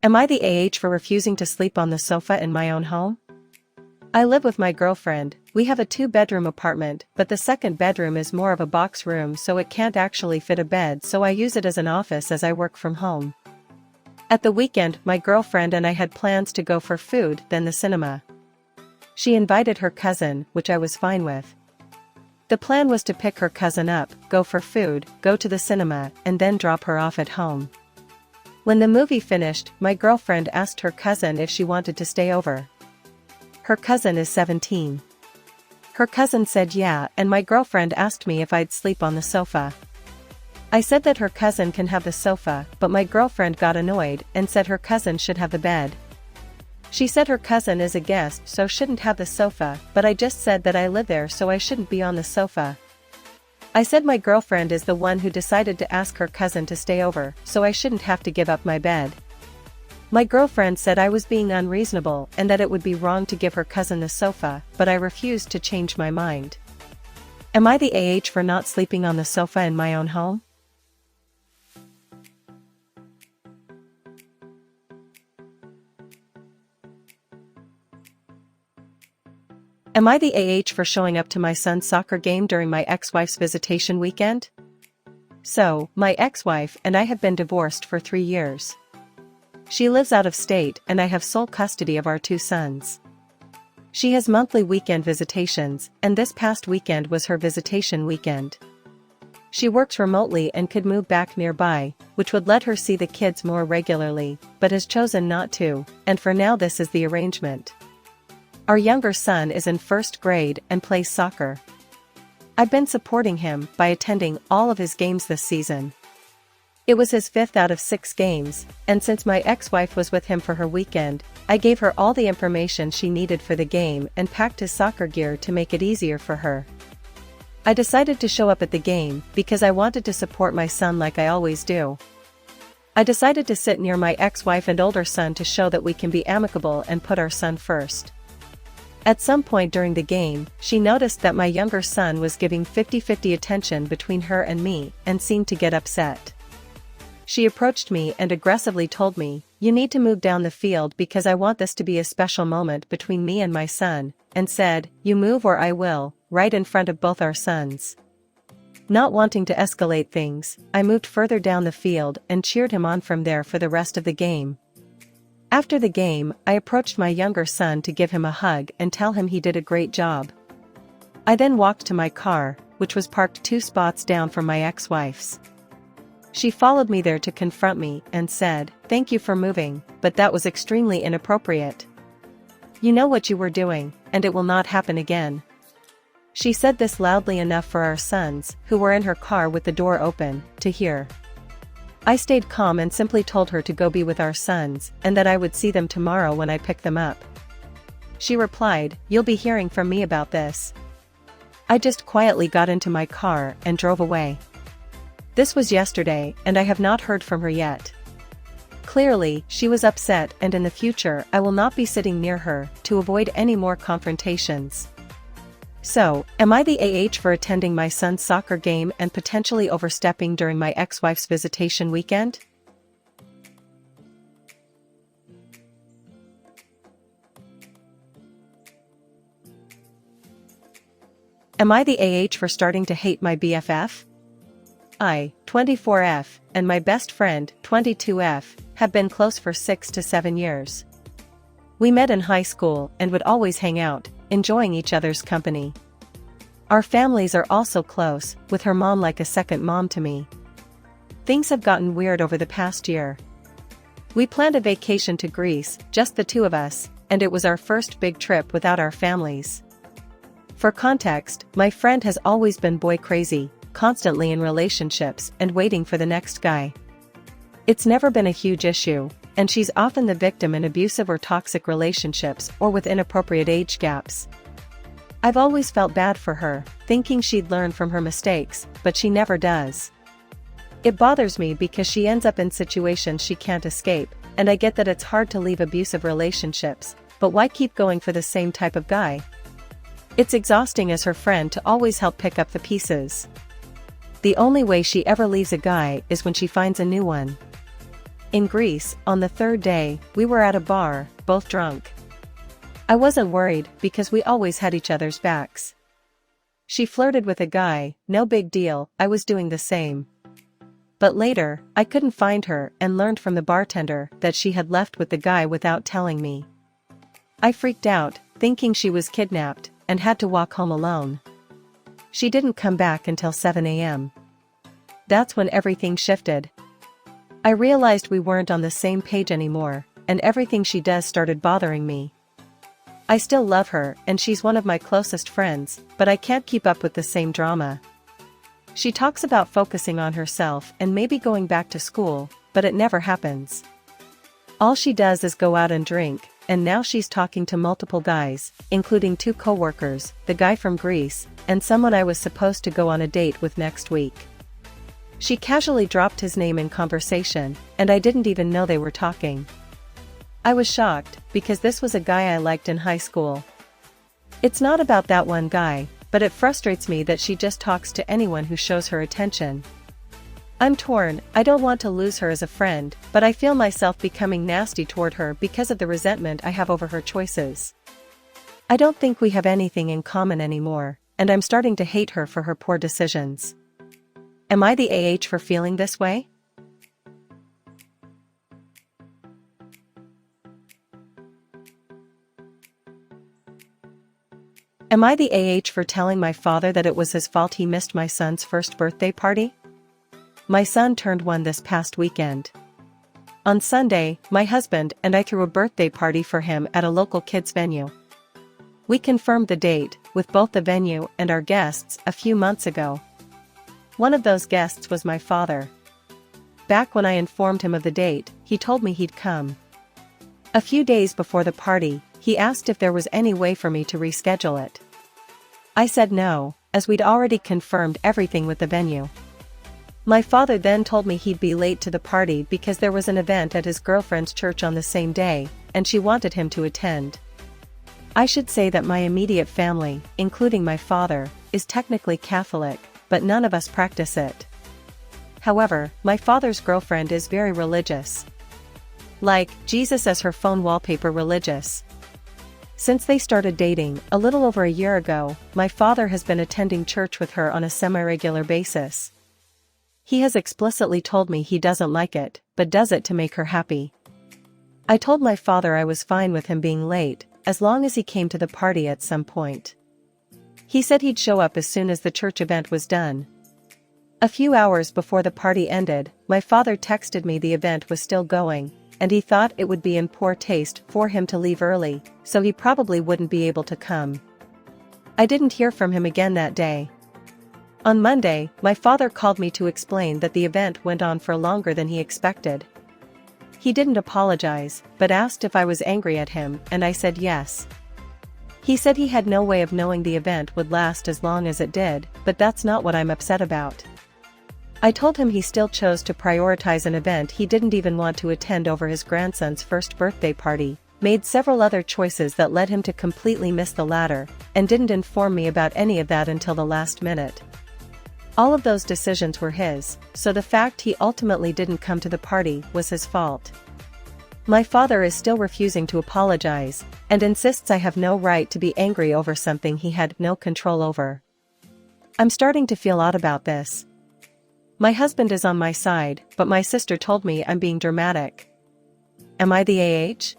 Am I the age for refusing to sleep on the sofa in my own home? I live with my girlfriend. We have a 2-bedroom apartment, but the second bedroom is more of a box room, so it can't actually fit a bed, so I use it as an office as I work from home. At the weekend, my girlfriend and I had plans to go for food, then the cinema. She invited her cousin, which I was fine with. The plan was to pick her cousin up, go for food, go to the cinema, and then drop her off at home. When the movie finished, my girlfriend asked her cousin if she wanted to stay over. Her cousin is 17. Her cousin said yeah, and my girlfriend asked me if I'd sleep on the sofa. I said that her cousin can have the sofa, but my girlfriend got annoyed and said her cousin should have the bed. She said her cousin is a guest so shouldn't have the sofa, but I just said that I live there so I shouldn't be on the sofa. I said my girlfriend is the one who decided to ask her cousin to stay over, so I shouldn't have to give up my bed. My girlfriend said I was being unreasonable and that it would be wrong to give her cousin the sofa, but I refused to change my mind. Am I the age for not sleeping on the sofa in my own home? Am I the age for showing up to my son's soccer game during my ex-wife's visitation weekend? So, my ex-wife and I have been divorced for 3 years. She lives out of state and I have sole custody of our 2 sons. She has monthly weekend visitations, and this past weekend was her visitation weekend. She works remotely and could move back nearby, which would let her see the kids more regularly, but has chosen not to, and for now this is the arrangement. Our younger son is in 1st grade and plays soccer. I've been supporting him by attending all of his games this season. It was his 5th out of 6 games, and since my ex-wife was with him for her weekend, I gave her all the information she needed for the game and packed his soccer gear to make it easier for her. I decided to show up at the game because I wanted to support my son like I always do. I decided to sit near my ex-wife and older son to show that we can be amicable and put our son first. At some point during the game, she noticed that my younger son was giving 50-50 attention between her and me and seemed to get upset. She approached me and aggressively told me, "You need to move down the field because I want this to be a special moment between me and my son," and said, "You move or I will," right in front of both our sons. Not wanting to escalate things, I moved further down the field and cheered him on from there for the rest of the game. After the game, I approached my younger son to give him a hug and tell him he did a great job. I then walked to my car, which was parked 2 spots down from my ex-wife's. She followed me there to confront me and said, "Thank you for moving, but that was extremely inappropriate. You know what you were doing, and it will not happen again." She said this loudly enough for our sons, who were in her car with the door open, to hear. I stayed calm and simply told her to go be with our sons, and that I would see them tomorrow when I pick them up. She replied, "You'll be hearing from me about this." I just quietly got into my car and drove away. This was yesterday, and I have not heard from her yet. Clearly, she was upset, and in the future I will not be sitting near her to avoid any more confrontations. So, am I the age for attending my son's soccer game and potentially overstepping during my ex-wife's visitation weekend? Am I the age for starting to hate my BFF? I, 24F, and my best friend, 22F, have been close for 6 to 7 years. We met in high school and would always hang out, enjoying each other's company. Our families are also close, with her mom like a second mom to me. Things have gotten weird over the past year. We planned a vacation to Greece, just the 2 of us, and it was our first big trip without our families. For context, my friend has always been boy crazy, constantly in relationships and waiting for the next guy. It's never been a huge issue, and she's often the victim in abusive or toxic relationships or with inappropriate age gaps. I've always felt bad for her, thinking she'd learn from her mistakes, but she never does. It bothers me because she ends up in situations she can't escape, and I get that it's hard to leave abusive relationships, but why keep going for the same type of guy? It's exhausting as her friend to always help pick up the pieces. The only way she ever leaves a guy is when she finds a new one. In Greece, on the third day, we were at a bar, both drunk. I wasn't worried because we always had each other's backs. She flirted with a guy, no big deal, I was doing the same. But later, I couldn't find her and learned from the bartender that she had left with the guy without telling me. I freaked out, thinking she was kidnapped, and had to walk home alone. She didn't come back until 7 a.m. That's when everything shifted. I realized we weren't on the same page anymore, and everything she does started bothering me. I still love her and she's one of my closest friends, but I can't keep up with the same drama. She talks about focusing on herself and maybe going back to school, but it never happens. All she does is go out and drink, and now she's talking to multiple guys, including 2 coworkers, the guy from Greece, and someone I was supposed to go on a date with next week. She casually dropped his name in conversation, and I didn't even know they were talking. I was shocked, because this was a guy I liked in high school. It's not about that one guy, but it frustrates me that she just talks to anyone who shows her attention. I'm torn, I don't want to lose her as a friend, but I feel myself becoming nasty toward her because of the resentment I have over her choices. I don't think we have anything in common anymore, and I'm starting to hate her for her poor decisions. Am I the AH for feeling this way? Am I the AH for telling my father that it was his fault he missed my son's first birthday party? My son turned 1 this past weekend. On Sunday, my husband and I threw a birthday party for him at a local kids venue. We confirmed the date, with both the venue and our guests, a few months ago. One of those guests was my father. Back when I informed him of the date, he told me he'd come. A few days before the party, he asked if there was any way for me to reschedule it. I said no, as we'd already confirmed everything with the venue. My father then told me he'd be late to the party because there was an event at his girlfriend's church on the same day, and she wanted him to attend. I should say that my immediate family, including my father, is technically Catholic, but none of us practice it. However, my father's girlfriend is very religious. Like, Jesus as her phone wallpaper religious. Since they started dating, a little over a year ago, my father has been attending church with her on a semi-regular basis. He has explicitly told me he doesn't like it, but does it to make her happy. I told my father I was fine with him being late, as long as he came to the party at some point. He said he'd show up as soon as the church event was done. A few hours before the party ended, my father texted me the event was still going, and he thought it would be in poor taste for him to leave early, so he probably wouldn't be able to come. I didn't hear from him again that day. On Monday, my father called me to explain that the event went on for longer than he expected. He didn't apologize, but asked if I was angry at him, and I said yes. He said he had no way of knowing the event would last as long as it did, but that's not what I'm upset about. I told him he still chose to prioritize an event he didn't even want to attend over his grandson's first birthday party, made several other choices that led him to completely miss the latter, and didn't inform me about any of that until the last minute. All of those decisions were his, so the fact he ultimately didn't come to the party was his fault. My father is still refusing to apologize, and insists I have no right to be angry over something he had no control over. I'm starting to feel odd about this. My husband is on my side, but my sister told me I'm being dramatic. Am I the AH?